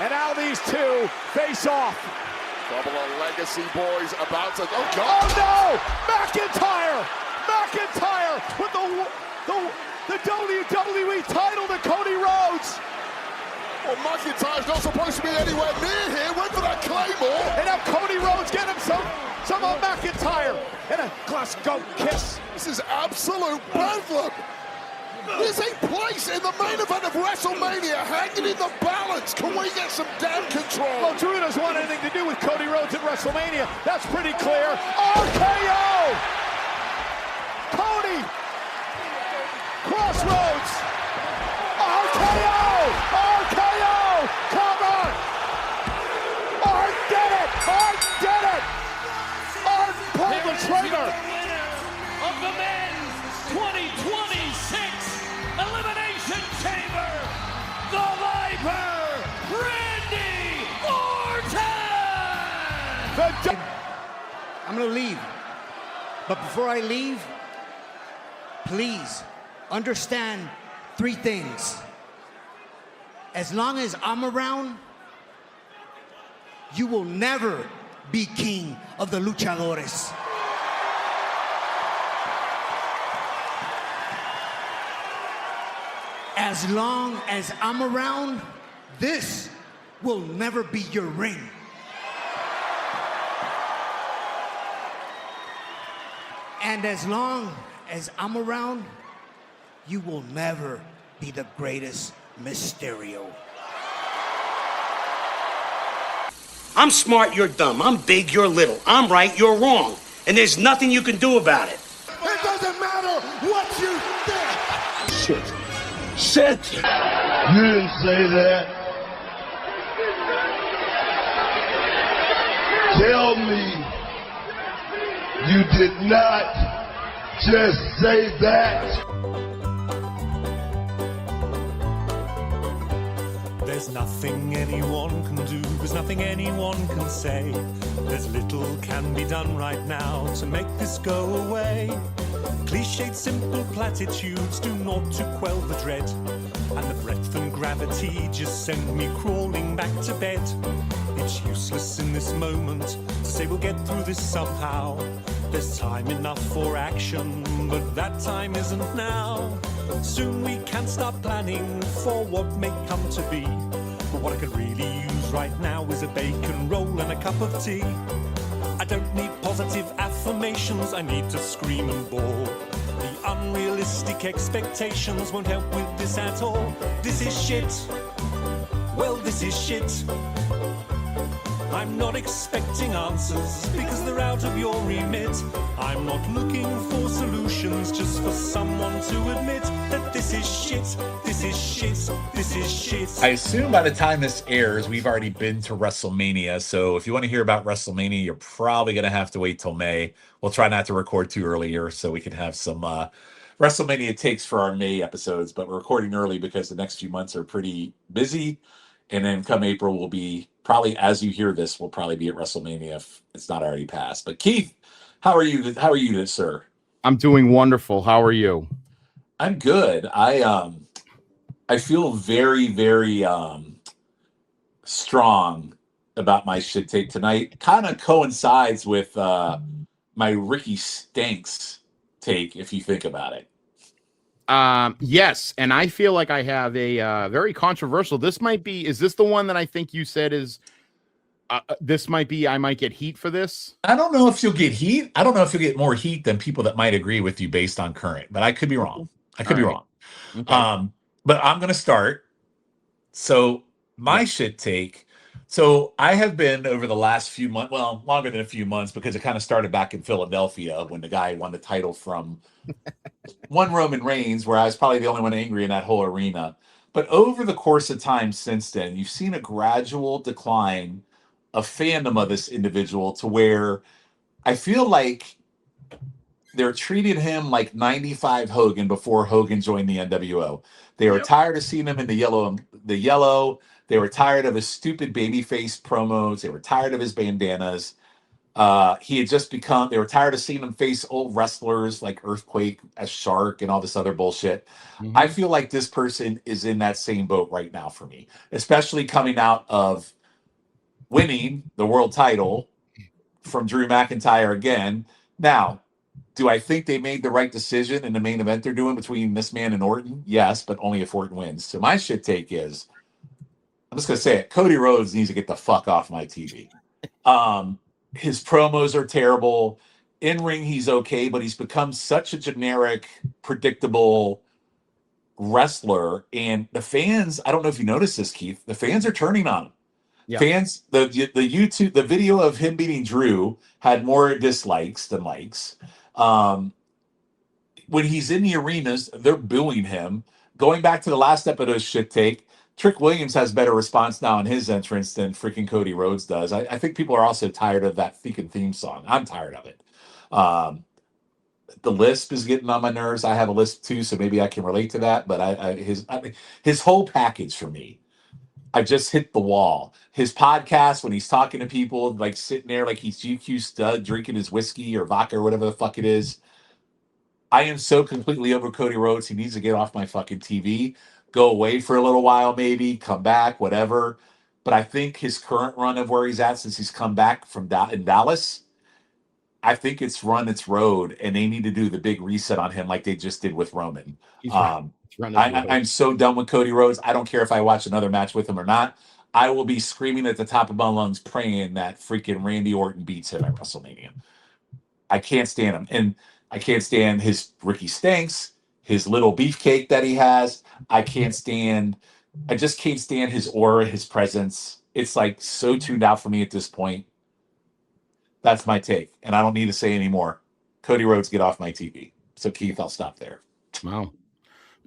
And now these two face off. Couple of legacy boys about to... Oh, Oh, God! no! McIntyre! McIntyre with the WWE title to Cody Rhodes. Well, McIntyre's not supposed to be anywhere near here. Went for that Claymore. And now Cody Rhodes getting him some on McIntyre. And a Glasgow kiss. This is absolute bedlam. There's a place in the main event of WrestleMania hanging in the balance. Can we get some damn control? Well, Drew doesn't want anything to do with Cody Rhodes at WrestleMania. That's pretty clear. RKO! Cody! Crossroads! RKO! RKO! Come on! Art did it! Art did it! Art pulled the trigger! Winner of the men's 2026 Elimination Chamber, the Viper, Randy Orton! I'm gonna leave. But before I leave, please understand 3 things. As long as I'm around, you will never be king of the luchadores. As long as I'm around, this will never be your ring. And as long as I'm around, you will never be the greatest Mysterio. I'm smart, you're dumb. I'm big, you're little. I'm right, you're wrong. And there's nothing you can do about it. It doesn't matter what you think. Shit. You didn't say that. Tell me you did not just say that. There's nothing anyone can do, there's nothing anyone can say. There's little can be done right now to make this go away. Cliched simple platitudes do not to quell the dread, and the breadth and gravity just send me crawling back to bed. It's useless in this moment to say we'll get through this somehow. There's time enough for action, but that time isn't now. Soon we can start planning for what may come to be. But what I could really use right now is a bacon roll and a cup of tea. I don't need positive affirmations, I need to scream and bawl. The unrealistic expectations won't help with this at all. This is shit. Well, this is shit. I'm not expecting answers because they're out of your remit. I'm not looking for solutions, just for someone to admit that this is shit, this is shit, this is shit. I assume by the time this airs, we've already been to WrestleMania. So if you want to hear about WrestleMania, you're probably going to have to wait till May. We'll try not to record too earlier so we can have some WrestleMania takes for our May episodes. But we're recording early because the next few months are pretty busy. And then come April, we'll be probably, as you hear this, we'll probably be at WrestleMania if it's not already passed. But Keith, how are you? How are you, sir? I'm doing wonderful. How are you? I'm good. I feel very, very strong about my shit take tonight. Kind of coincides with my Ricky Stanks take, if you think about it. Yes, and I feel like I have a very controversial. This might be. Is this the one that I think you said is? This might be. I might get heat for this. I don't know if you'll get heat. I don't know if you'll get more heat than people that might agree with you based on current. But I could be wrong. I could be wrong. Okay. But I'm gonna start. So my shit take. So I have been over the last few months, well, longer than a few months, because it kind of started back in Philadelphia when the guy won the title from one Roman Reigns, where I was probably the only one angry in that whole arena. But over the course of time since then, you've seen a gradual decline of fandom of this individual to where I feel like they're treating him like 95 Hogan before Hogan joined the NWO. They were tired of seeing him in the yellow. They were tired of his stupid babyface promos. They were tired of his bandanas. He had just become, they were tired of seeing him face old wrestlers like Earthquake as Shark and all this other bullshit. I feel like this person is in that same boat right now for me, especially coming out of winning the world title from Drew McIntyre again. Now, do I think they made the right decision in the main event they're doing between this man and Orton? Yes, but only if Orton wins. So my shit take is, I'm just going to say it, Cody Rhodes needs to get the fuck off my TV. His promos are terrible. In ring, he's okay, but he's become such a generic, predictable wrestler. And the fans, I don't know if you noticed this, Keith, the fans are turning on him. Yeah. Fans, the YouTube, the video of him beating Drew had more dislikes than likes. When he's in the arenas, they're booing him. Going back to the last episode shit take, Trick Williams has better response now in his entrance than freaking Cody Rhodes does. I think people are also tired of that freaking theme song. I'm tired of it. The lisp is getting on my nerves. I have a lisp too, so maybe I can relate to that. But his whole package for me, I just hit the wall. His podcast, when he's talking to people, like sitting there like he's GQ stud drinking his whiskey or vodka or whatever the fuck it is. I am so completely over Cody Rhodes. He needs to get off my fucking TV. Go away for a little while, maybe come back, whatever. But I think his current run of where he's at since he's come back from in Dallas, I think it's run its road, and they need to do the big reset on him like they just did with Roman. I'm so done with Cody Rhodes. I don't care if I watch another match with him or not. I will be screaming at the top of my lungs, praying that freaking Randy Orton beats him at WrestleMania. I can't stand him, and I can't stand his Ricky Stanks, his little beefcake that he has. I just can't stand his aura, his presence. It's like so tuned out for me at this point. That's my take, and I don't need to say any more. Cody Rhodes, get off my TV. So Keith, I'll stop there. Wow.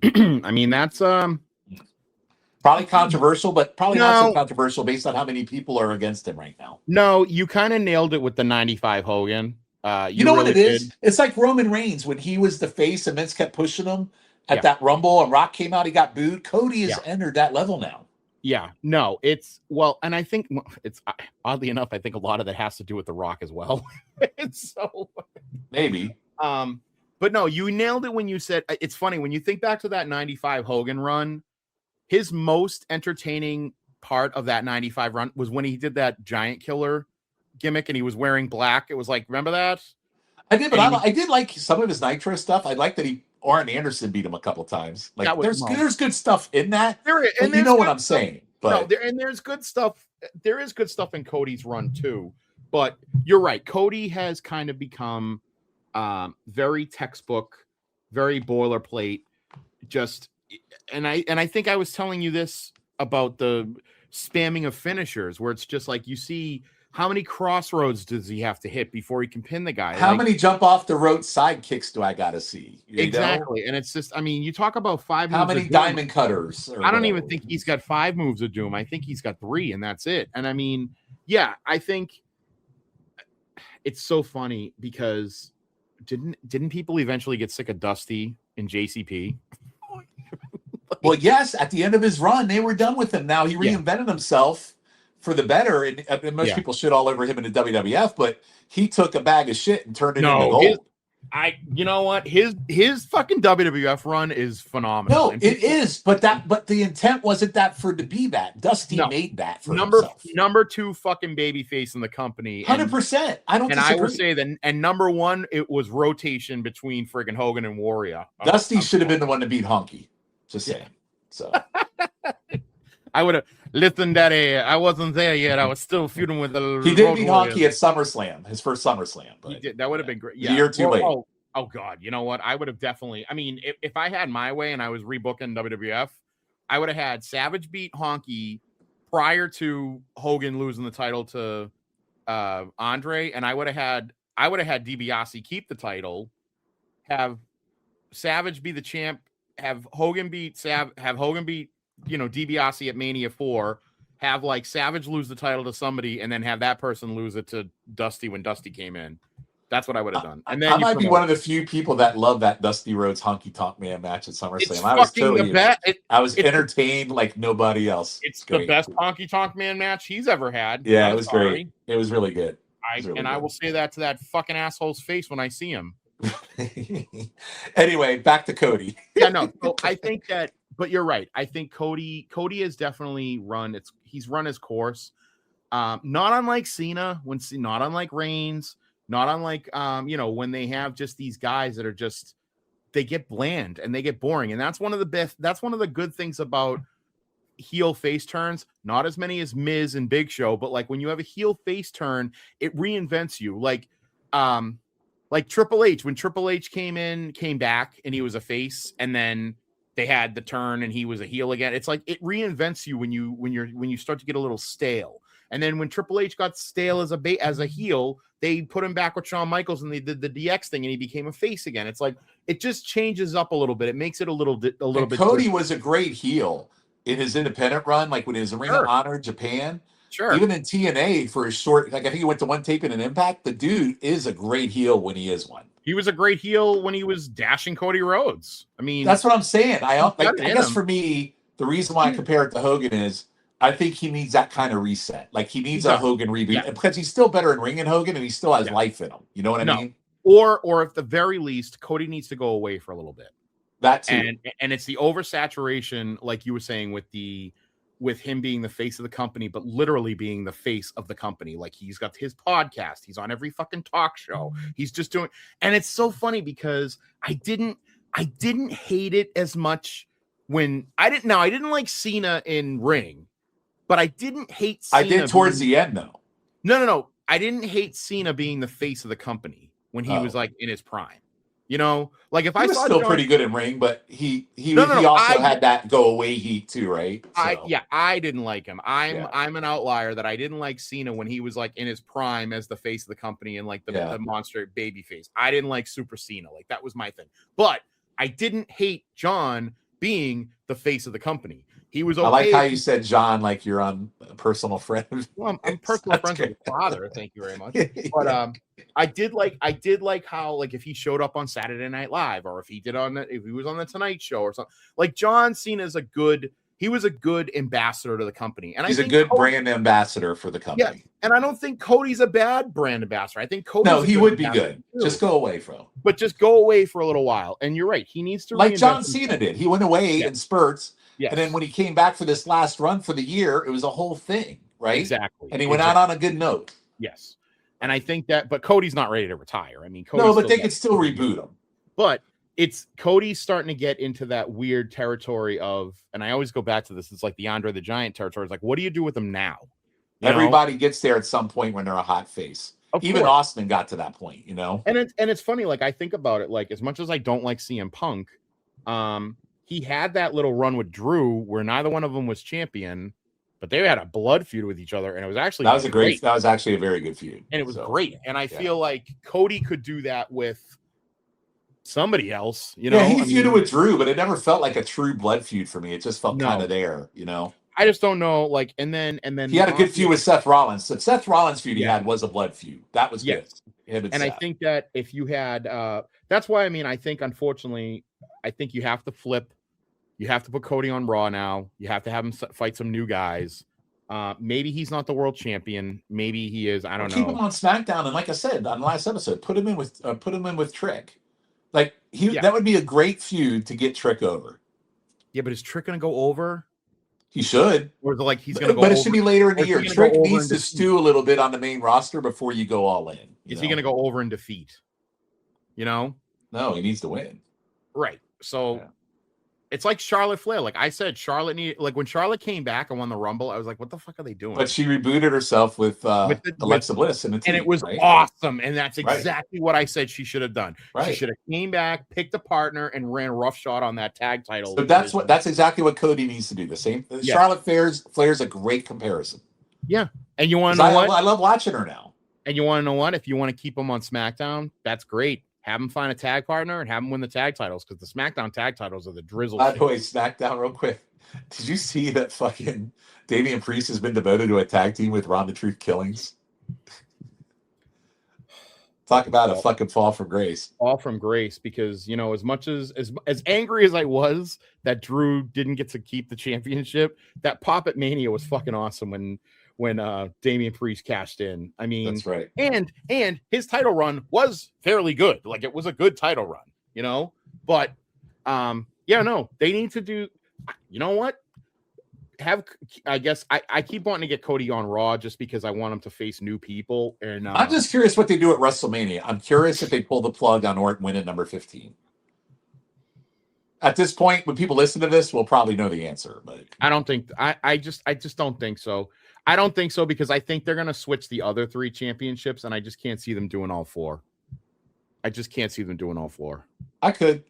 I mean, that's probably controversial, but probably not so controversial based on how many people are against him right now. No, you kind of nailed it with the 95 Hogan. You know really what it is? It's like Roman Reigns when he was the face and Vince kept pushing him at that Rumble and Rock came out, he got booed. Cody has entered that level now. Yeah, no, and I think it's oddly enough, I think a lot of that has to do with The Rock as well. So maybe. But no, you nailed it when you said, it's funny when you think back to that 95 Hogan run, his most entertaining part of that 95 run was when he did that giant killer gimmick and he was wearing black. It was like, remember that? I did, but I did like some of his Nitro stuff. I like that Arn Anderson beat him a couple times. Like there's good stuff in that. And you know what I'm saying. But there's good stuff. There is good stuff in Cody's run too. But you're right. Cody has kind of become very textbook, very boilerplate. And I think I was telling you this about the spamming of finishers, where it's just like you see. How many crossroads does he have to hit before he can pin the guy? How many jump off the rope side kicks do I got to see? Exactly. And it's just, I mean, you talk about 5 moves. How many diamond cutters? I don't even think he's got 5 moves of doom. I think he's got 3 and that's it. And I mean, yeah, I think it's so funny because didn't people eventually get sick of Dusty in JCP? Well, yes, at the end of his run, they were done with him. Now he reinvented himself for the better, and most people shit all over him in the WWF, but he took a bag of shit and turned it into gold. You know what? His fucking WWF run is phenomenal. No, it is, but the intent wasn't that for to be that. Dusty made that for himself. Number 2 fucking babyface in the company. 100%. I don't disagree. I would say that, and number 1, it was rotation between friggin' Hogan and Warrior. Dusty should have been the one to beat Honky. Just saying. So I would have listened, Daddy. I wasn't there yet. I was still feuding with the. He did beat Honky at SummerSlam, his first SummerSlam. But he did. That would have been great. Yeah. A year too late. Oh God! You know what? I would have definitely. I mean, if I had my way and I was rebooking WWF, I would have had Savage beat Honky prior to Hogan losing the title to Andre, and I would have had DiBiase keep the title, have Savage be the champ, have Hogan beat DiBiase at Mania 4, have like Savage lose the title to somebody, and then have that person lose it to Dusty when Dusty came in. That's what I would have done. And then I might be one of the few people that love that Dusty Rhodes Honky Tonk Man match at SummerSlam. I was entertained like nobody else. It's the best Honky Tonk Man match he's ever had. Yeah, it was great. It was really good. I will say that to that fucking asshole's face when I see him. Anyway, back to Cody. Yeah, no. So I think that, but you're right. I think Cody has definitely he's run his course. Not unlike Cena, not unlike Reigns, not unlike when they have just these guys that are just, they get bland and they get boring. And that's one of the good things about heel face turns. Not as many as Miz and Big Show, but like when you have a heel face turn, it reinvents you. Like Triple H, when Triple H came back and he was a face, and then they had the turn and he was a heel again. It's like it reinvents you when you start to get a little stale. And then when Triple H got stale as a heel, they put him back with Shawn Michaels and they did the DX thing and he became a face again. It's like it just changes up a little bit. It makes it a little bit. Cody was a great heel in his independent run, like when he was in Ring of Honor Japan. Sure. Even in TNA for a short, like I think he went to one tape in an Impact. The dude is a great heel when he is one. He was a great heel when he was dashing Cody Rhodes. I mean, that's what I'm saying. I guess for me, the reason why I compare it to Hogan is I think he needs that kind of reset. Like he needs a Hogan reboot because he's still better in ring than Hogan, and he still has life in him. You know what I mean? Or at the very least, Cody needs to go away for a little bit. That too. And it's the oversaturation, like you were saying, with him being the face of the company, but literally being the face of the company. Like he's got his podcast, he's on every fucking talk show. He's just doing, and it's so funny because I didn't hate it as much when I didn't like Cena in ring, but I didn't hate Cena. I did towards the end though. No. I didn't hate Cena being the face of the company when he was like in his prime. You know, like if he was still pretty good in ring, but he also had that go away heat too, right? So. I didn't like him. I'm an outlier that I didn't like Cena when he was like in his prime as the face of the company and like the monster baby face. I didn't like Super Cena, like that was my thing. But I didn't hate John being the face of the company. He was okay. I like how you said John, like you're on a personal friend. Well, I'm personal friends with his father. Thank you very much. But I did like how, like, if he showed up on Saturday Night Live, or if he was on the Tonight Show or something. Like John Cena is a good ambassador to the company, and he's a good brand ambassador for the company. Yeah, and I don't think Cody's a bad brand ambassador. I think Cody's he would be good. Too. Just go away for him. But just go away for a little while. And you're right. He needs to like John Cena did. He went away in spurts. Yes. And then when he came back for this last run for the year, it was a whole thing, right? Exactly. And he went out on a good note. Yes. And I think but Cody's not ready to retire. I mean, they could still reboot him. But Cody's starting to get into that weird territory of, and I always go back to this, it's like the Andre the Giant territory. It's like, what do you do with him now? Everybody gets there at some point when they're a hot face. Even Austin got to that point, you know? And it's funny, like I think about it, like as much as I don't like CM Punk, he had that little run with Drew where neither one of them was champion, but they had a blood feud with each other, and it was actually that was actually a very good feud, and it was great. And I feel like Cody could do that with somebody else, you know. Yeah, he feuded with Drew, but it never felt like a true blood feud for me. It just felt kind of there, you know. I just don't know, like, and then he had a good feud with Seth Rollins. The Seth Rollins feud he had was a blood feud. That was good. And Seth. I think that if you had, that's why, I mean, I think unfortunately, I think you have to flip. You have to put Cody on Raw now. You have to have him fight some new guys. Maybe he's not the world champion. Maybe he is. I don't know. Keep him on SmackDown, and like I said on the last episode, put him in with Trick. Like that would be a great feud to get Trick over. Yeah, but is Trick going to go over? He should. Or like he's going to go. But it should be later in the year. Trick needs to stew a little bit on the main roster before you go all in. Is he going to go over and defeat? You know? No, he needs to win. Right. So. It's like Charlotte Flair. Like I said, when Charlotte came back and won the Rumble, I was like, what the fuck are they doing? But she rebooted herself with Alexa Bliss and it was awesome. And that's exactly what I said she should have done. Right. She should have came back, picked a partner, and ran roughshod on that tag title. So that's exactly what Cody needs to do. The same. Charlotte Flair's a great comparison. Yeah. And you want to know what? I love watching her now. And you want to know what? If you want to keep them on SmackDown, that's great. Have him find a tag partner and have him win the tag titles, because the SmackDown tag titles are the drizzle. By the way, SmackDown, real quick. Did you see that fucking Damian Priest has been devoted to a tag team with Ron the Truth Killings? Talk about a fucking fall from grace. Fall from grace, because as much as angry as I was that Drew didn't get to keep the championship, that pop at Mania was fucking awesome when Damian Priest cashed in. I mean, that's right. And his title run was fairly good. Like, it was a good title run, But they need to do. You know what? I guess I keep wanting to get Cody on Raw just because I want him to face new people. And I'm just curious what they do at WrestleMania. I'm curious if they pull the plug on Orton winning number 15. At this point, when people listen to this, we'll probably know the answer. But I don't think I just don't think so. I don't think so, because I think they're gonna switch the other 3 championships, and I just can't see them doing all 4. I just can't see them doing all 4. I could.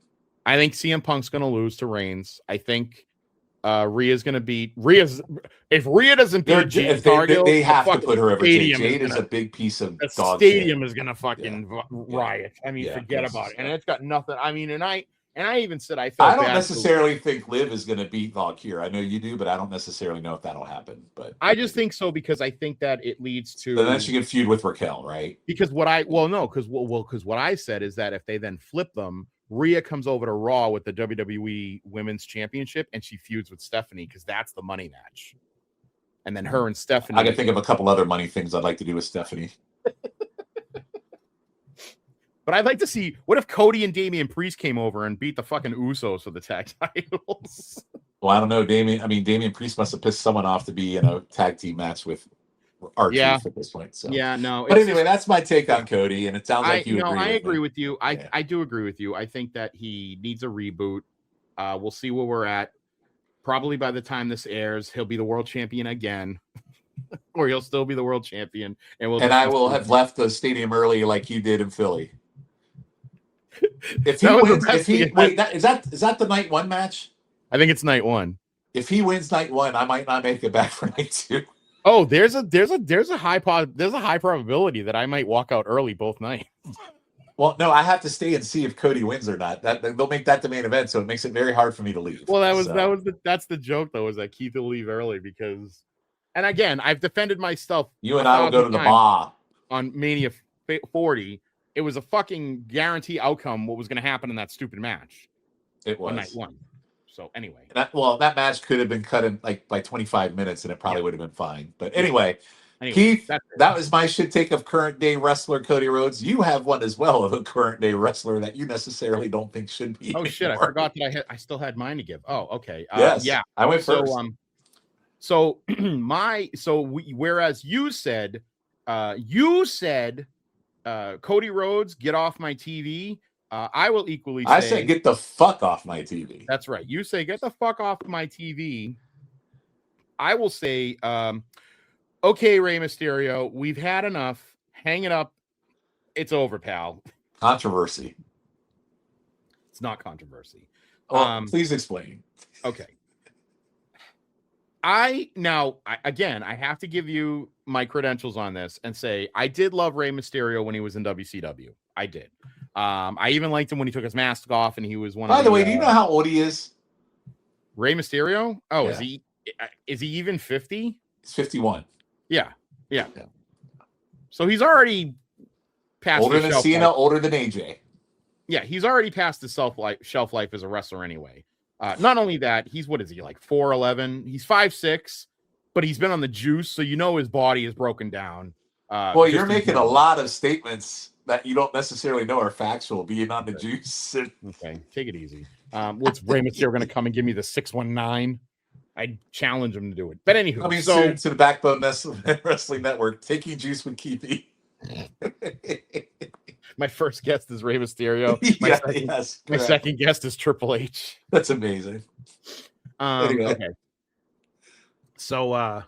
I think CM Punk's gonna lose to Reigns. I think Rhea's gonna beat Rhea's. If Rhea doesn't beat Jade Cargill, they have to put her over. Jade is a big piece of dog stadium shit. Is gonna fucking riot. I mean, forget about it. And it's got nothing. I mean, and I even said I don't necessarily think Liv is gonna beat Valkyrie. I know you do, but I don't necessarily know if that'll happen. But I just think so, because I think that it leads to. So then she can feud with Raquel, right? Because what I said is that if they then flip them, Rhea comes over to Raw with the WWE Women's Championship, and she feuds with Stephanie, because that's the money match. And then her and Stephanie. I can think of a couple other money things I'd like to do with Stephanie. But I'd like to see, what if Cody and Damian Priest came over and beat the fucking Usos for the tag titles? Well, I don't know. Damian Priest must have pissed someone off to be in a tag team match with R-Truth at this point. So But anyway, that's my take on Cody, and it sounds like you agree. I agree with you. I do agree with you. I think that he needs a reboot. We'll see where we're at. Probably by the time this airs, he'll be the world champion again, or he'll still be the world champion, and I will have left the stadium early like you did in Philly. If he wins, is that the night 1 match? I think it's night 1. If he wins night 1, I might not make it back for night 2. Oh, there's a high probability that I might walk out early both nights. Well, no, I have to stay and see if Cody wins or not. They'll make that the main event, so it makes it very hard for me to leave. Well, that's the joke though, is that Keith will leave early because, and again, I've defended myself. You and I will go to the bar on Mania 40. It was a fucking guarantee outcome what was going to happen in that stupid match. It was on night 1. So anyway, that match could have been cut in by 25 minutes, and it probably would have been fine. But anyway, Keith, that was my shit take of current day wrestler Cody Rhodes. You have one as well of a current day wrestler that you necessarily don't think should be. Oh shit! I forgot that I still had mine to give. Oh, okay. Yes. I went first. Whereas you said Cody Rhodes, get off my TV. I will equally say, I said, get the fuck off my TV. That's right. You say, get the fuck off my TV. I will say, okay, Rey Mysterio, we've had enough. Hang it up. It's over, pal. Controversy. It's not controversy. Please explain. Okay. I have to give you my credentials on this and say I did love Rey Mysterio when he was in WCW. I did. I even liked him when he took his mask off and he was one. By the way, do you know how old he is? Rey Mysterio? Oh, yeah. Is he even 50? He's 51. Yeah. So he's already past older than Cena, older than AJ. Yeah, he's already past the shelf life as a wrestler anyway. Not only that, he's what is he like 4'11"? He's 5'6", but he's been on the juice, so his body is broken down. Boy, you're making a lot of statements that you don't necessarily know are factual, being on the juice. Okay, take it easy. What's Rey Mysterio going to come and give me the 619? I challenge him to do it. But anywho, coming soon to the Backbone Wrestling Network, taking juice with Keithy. My first guest is Rey Mysterio. My second guest is Triple H. That's amazing. Anyway. Okay. So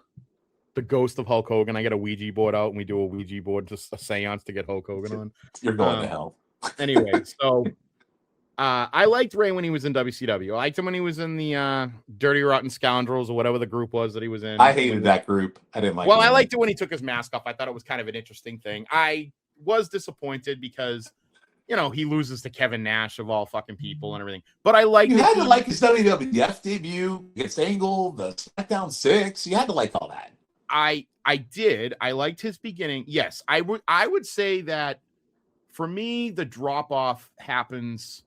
the ghost of Hulk Hogan, I get a Ouija board out and we do a Ouija board, just a seance to get Hulk Hogan on. You're going to hell. Anyway, so I liked Rey when he was in WCW. I liked him when he was in the Dirty Rotten Scoundrels or whatever the group was that he was in. I hated that group. I didn't like it. Well, I liked it when he took his mask off. I thought it was kind of an interesting thing. I was disappointed because, he loses to Kevin Nash of all fucking people and everything. But I liked You had to like his WWF debut against Angle, the SmackDown 6. You had to like all that. I did. I liked his beginning. Yes, I would say that for me, the drop off happens.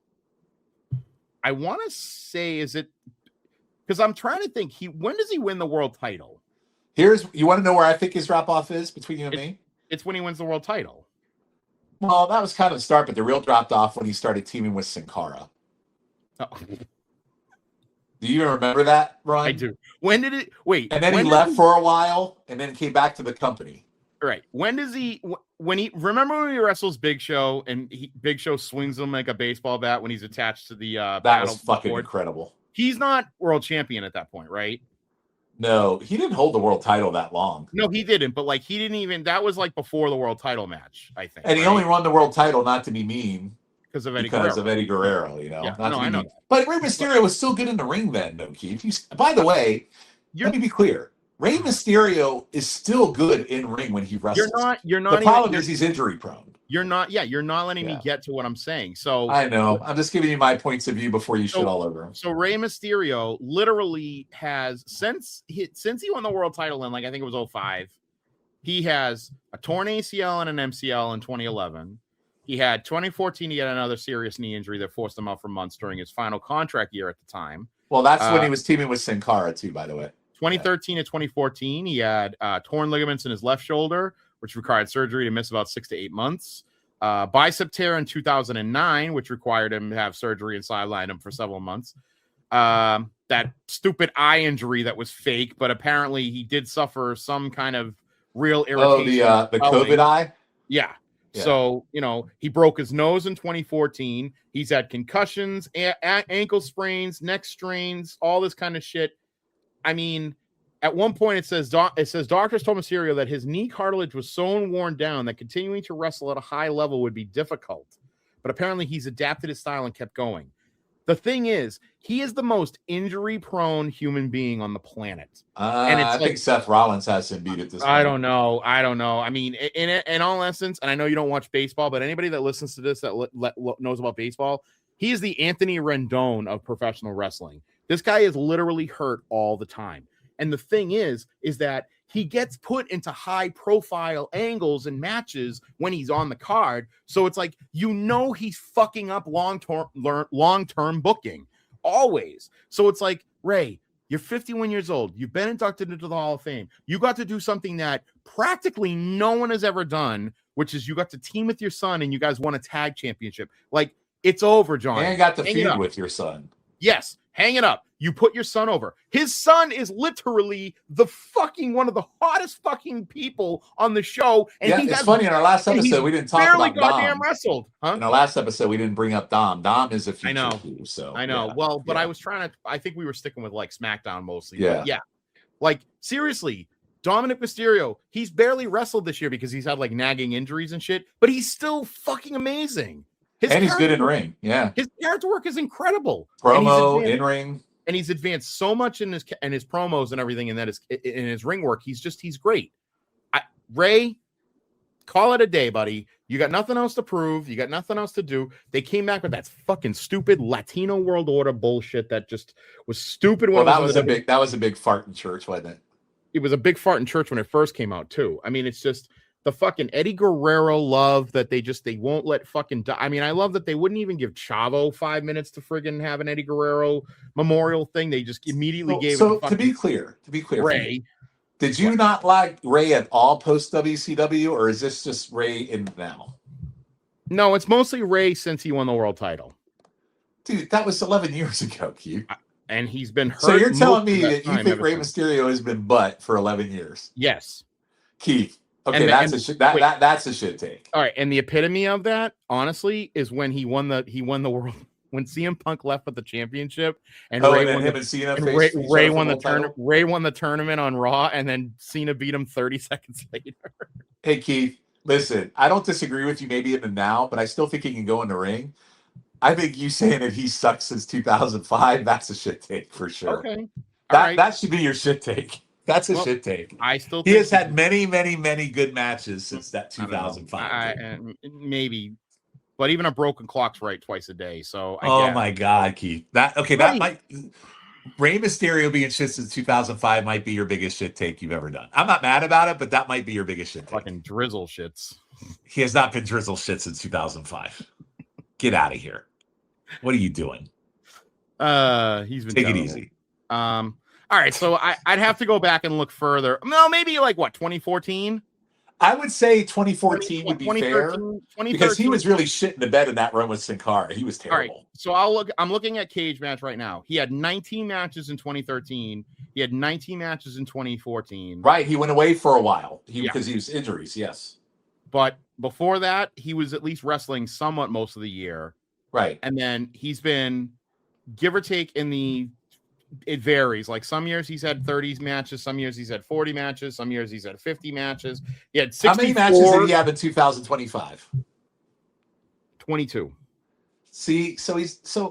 I want to say, is it because I'm trying to think? When does he win the world title? You want to know where I think his drop off is between you and me? It's when he wins the world title. Well, that was kind of the start, but the real dropped off when he started teaming with Sin Cara. Oh. Do you remember that, Ron? I do. When did it? Wait. And then he left for a while, and then came back to the company. Right. When does he? Remember when he wrestles Big Show and Big Show swings him like a baseball bat when he's attached to the that was fucking incredible. He's not world champion at that point, right? No, he didn't hold the world title that long. No, he didn't. But like, he didn't even. That was like before the world title match, I think. And he only won the world title, not to be mean, because of Eddie Guerrero. You know, yeah, not no, to be I know. mean. But Rey Mysterio was still good in the ring then, though, Keith. By the way, let me be clear. Rey Mysterio is still good in ring when he wrestles. You're not. The problem is he's injury prone. You're not letting me get to what I'm saying. So I know. I'm just giving you my points of view before you shit all over him. So Rey Mysterio literally has since he won the world title in, like, I think it was 2005, he has a torn ACL and an MCL in 2011. He had 2014, he had another serious knee injury that forced him out for months during his final contract year at the time. Well, that's when he was teaming with Sin Cara too, by the way. 2013 to 2014, he had torn ligaments in his left shoulder, which required surgery to miss about 6 to 8 months. Bicep tear in 2009, which required him to have surgery and sideline him for several months. That stupid eye injury that was fake, but apparently he did suffer some kind of real irritation. Oh, the COVID eye? Yeah. So, he broke his nose in 2014. He's had concussions, ankle sprains, neck strains, all this kind of shit. I mean, at one point it says doctors told Mysterio that his knee cartilage was so worn down that continuing to wrestle at a high level would be difficult. But apparently he's adapted his style and kept going. The thing is, he is the most injury-prone human being on the planet. And I think Seth Rollins has him beat at this point. I don't know. I mean, in all essence, and I know you don't watch baseball, but anybody that listens to this that knows about baseball, he is the Anthony Rendon of professional wrestling. This guy is literally hurt all the time. And the thing is that he gets put into high-profile angles and matches when he's on the card. So it's like, he's fucking up long-term booking. Always. So it's like, Ray, you're 51 years old. You've been inducted into the Hall of Fame. You got to do something that practically no one has ever done, which is you got to team with your son and you guys won a tag championship. Like, it's over, John. And got to feud with your son. Yes. Hang it up. You put your son over. His son is literally the fucking one of the hottest fucking people on the show. And it's funny. In our last episode, we didn't talk about goddamn Dom. Wrestled. Huh? In our last episode, we didn't bring up Dom. Dom is a future too, so I know. Yeah. Well, but I was trying to. I think we were sticking with like SmackDown mostly. Yeah. But yeah. Like, seriously, Dominic Mysterio. He's barely wrestled this year because he's had like nagging injuries and shit. But he's still fucking amazing. He's good in ring. Yeah. His character work is incredible. Promo, in ring. And he's advanced so much in his promos and everything, and in his ring work. He's great. Ray, call it a day, buddy. You got nothing else to prove. You got nothing else to do. They came back with that fucking stupid Latino World Order bullshit that just was stupid. That was a big fart in church, wasn't it? It was a big fart in church when it first came out too. I mean, it's just the fucking Eddie Guerrero love that they won't let fucking die. I mean, I love that they wouldn't even give Chavo 5 minutes to friggin' have an Eddie Guerrero memorial thing. They just immediately gave it. So to be clear, Ray, did you not like Ray at all post WCW, or is this just Ray in now? No, it's mostly Ray since he won the world title. Dude, that was 11 years ago, Keith. And he's been hurt. So you're telling me that you think Rey Mysterio has been butt for 11 years? Yes. Keith. Okay, that's a shit take. All right, and the epitome of that, honestly, is when he won the world. When CM Punk left with the championship, and Ray won the tournament on Raw, and then Cena beat him 30 seconds later. Hey Keith, listen, I don't disagree with you maybe in the now, but I still think he can go in the ring. I think you saying that he sucks since 2005, that's a shit take for sure. Okay, that should be your shit take. That's a shit take. I still he has had many, many, many good matches since that 2005. Maybe, but even a broken clock's right twice a day. So my God, Keith. That might Rey Mysterio being shit since 2005 might be your biggest shit take you've ever done. I'm not mad about it, but that might be your biggest shit take. Fucking drizzle shits. He has not been drizzle shit since 2005. Get out of here. What are you doing? He's been Take terrible. it easy. All right, so I'd have to go back and look further. No, maybe like what, 2014? I would say 2014 would be fair 2013, because he was really shit in the bed in that run with Sin Cara. He was terrible. All right, so I'm looking at Cage Match right now. He had 19 matches in 2013. He had 19 matches in 2014. Right, he went away for a while because he was injuries. Yes, but before that, he was at least wrestling somewhat most of the year. Right, and then he's been, give or take, it varies. Like some years he's had 30 matches, some years he's had 40 matches, some years he's had 50 matches. He had 64. How many matches did he have in 2025? 22. See, so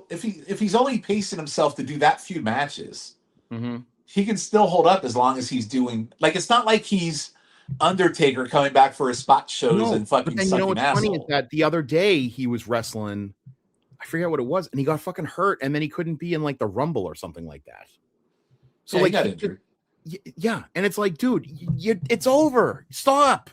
if he's only pacing himself to do that few matches, he can still hold up as long as he's doing, like, it's not like he's Undertaker coming back for his spot shows and fucking but then, sucking what's asshole. funny is that the other day he was wrestling, I forget what it was, and he got fucking hurt, and then he couldn't be in like the Rumble or something like that. So he got injured. Yeah, and it's like, dude, it's over. Stop.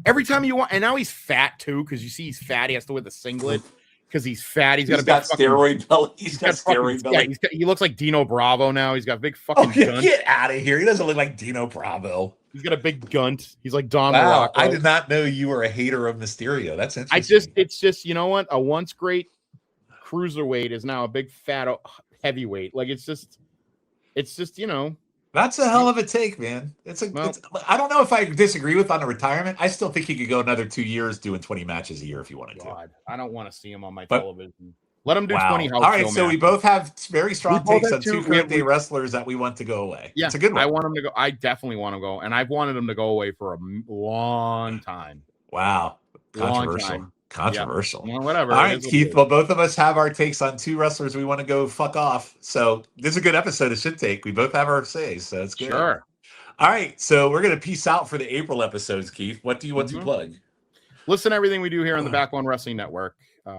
Every time you want, and now he's fat too, because you see he's fat. He has to wear the singlet because he's fat. He's got steroid belly. He's got steroid belly. Yeah, he looks like Dino Bravo now. He's got big fucking gunt. Get out of here. He doesn't look like Dino Bravo. He's got a big gunt. He's like Don Wow, Morocco. I did not know you were a hater of Mysterio. That's interesting. It's just, you know what? A once great cruiserweight is now a big fat heavyweight. Like it's just, you know. That's a hell of a take, man. I don't know if I disagree with on the retirement. I still think he could go another 2 years doing 20 matches a year if he wanted to. I don't want to see him on my television. Let him do 20 house All right, show so matches. we both have very strong both takes have on two two- great day wrestlers that we want to go away. Yeah, it's a good one. I want him to go. I definitely want to go, and I've wanted him to go away for a long time. Wow, controversial. Long time. Controversial. Yeah. Well, whatever. All right, Keith. Well, both of us have our takes on two wrestlers we want to go fuck off. So this is a good episode of Shit Take. We both have our says, so it's good. Sure. All right, so we're gonna peace out for the April episodes, Keith. What do you want to plug? Listen to everything we do here on the Backbone Wrestling Network.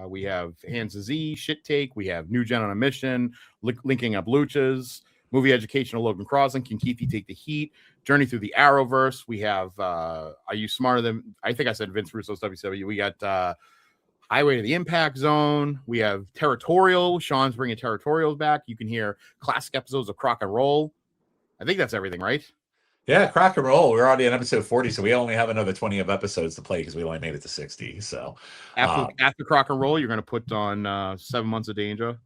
We have Hands to Z, Shit Take. We have New Gen on a Mission, Linking Up Luchas, Movie Education of Logan Crosland, Can Keithy Take the Heat, Journey Through the Arrowverse. We have Are You Smarter Than, I think I said Vince Russo's WCW. We got Highway to the Impact Zone. We have Territorial. Sean's bringing Territorials back. You can hear classic episodes of Crock and Roll. I think that's everything, right? Yeah, Crock and Roll. We're already on episode 40, so we only have another 20 of episodes to play because we only made it to 60. So after Crock and Roll, you're going to put on 7 Months of Danger.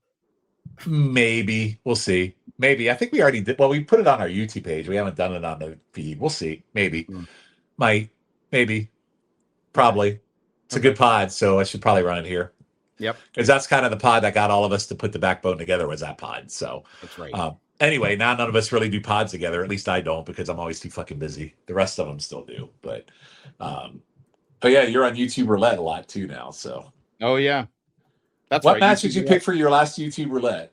Maybe we'll see. Maybe I think we already did. Well, we put it on our YouTube page. We haven't done it on the feed. We'll see. Maybe, might, maybe, probably. It's a good pod, so I should probably run it here. Yep, because that's kind of the pod that got all of us to put the backbone together. Was that pod? So that's right. Anyway, now none of us really do pods together. At least I don't, because I'm always too fucking busy. The rest of them still do, but yeah, you're on YouTube Roulette a lot too now. So yeah, that's what right. match did you pick for your last YouTube Roulette?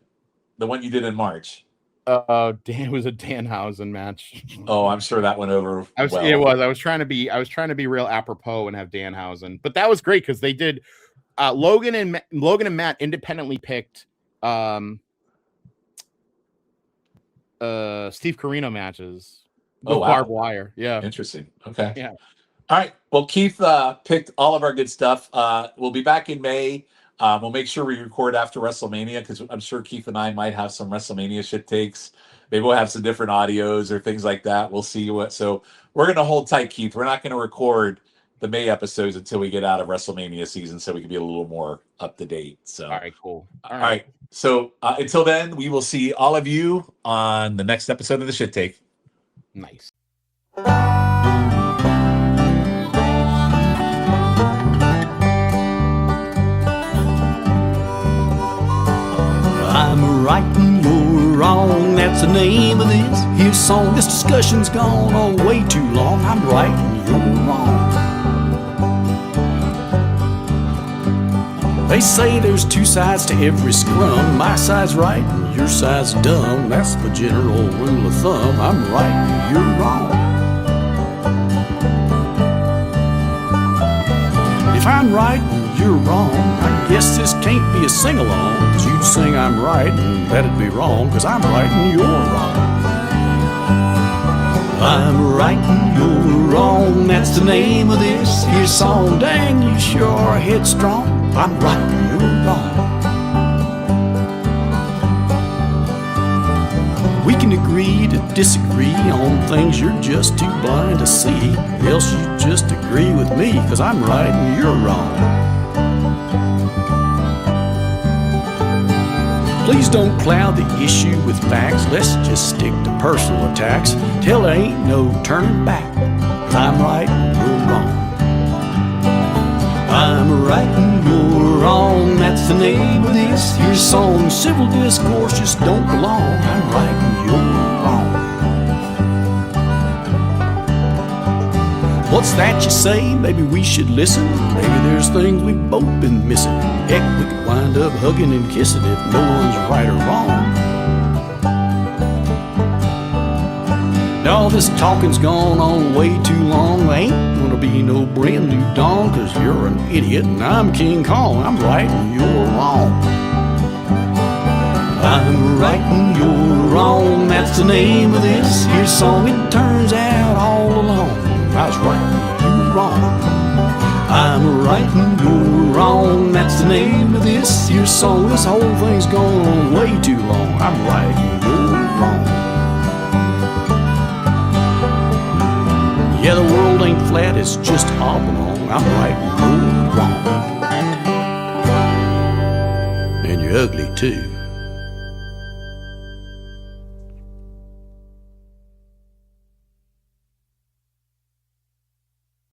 The one you did in March. It was a Danhausen match. Oh, I'm sure that went over. It was. I was trying to be real apropos and have Danhausen, but that was great because they did. Logan and Matt independently picked Steve Corino matches. Barbed wire. Yeah. Interesting. Okay. Yeah. All right. Well, Keith picked all of our good stuff. We'll be back in May. We'll make sure we record after WrestleMania because I'm sure Keith and I might have some WrestleMania shit takes. Maybe we'll have some different audios or things like that. We'll see what. So we're going to hold tight, Keith. We're not going to record the May episodes until we get out of WrestleMania season so we can be a little more up to date. So, all right, cool. All right. So until then, we will see all of you on the next episode of the Shit Take. Nice. I'm right and you're wrong, that's the name of this here song. This discussion's gone on way too long. I'm right and you're wrong. They say there's two sides to every scrum. My side's right and your side's dumb. That's the general rule of thumb. I'm right and you're wrong. If I'm right and you're wrong, I guess this can't be a sing-along. 'Cause you'd sing I'm right and that'd be wrong. 'Cause I'm right and you're wrong. I'm right and you're wrong, that's the name of this here song. Dang, you sure are headstrong. I'm right and you're wrong. We can agree to disagree on things you're just too blind to see. Else you just agree with me, 'cause I'm right and you're wrong. Please don't cloud the issue with facts. Let's just stick to personal attacks till there ain't no turning back. 'Cause I'm right and you're wrong. I'm right and you're wrong, that's the name of this here song. Civil discourse just don't belong. I'm right and you're wrong. What's that you say? Maybe we should listen. Maybe there's things we've both been missing. Heck, we could wind up hugging and kissing if no one's right or wrong. Now all this talking's gone on way too long. There ain't gonna be no brand new dawn, 'cause you're an idiot and I'm King Kong. I'm right and you're wrong. I'm right and you're wrong, that's the name of this here song. It turns out all along I was right and you were wrong. I'm right and you're wrong, that's the name of this here song. This whole thing's gone on way too long. I'm right and you're wrong. Yeah, the world ain't flat, it's just oblong. I'm right and you're wrong. And you're ugly too.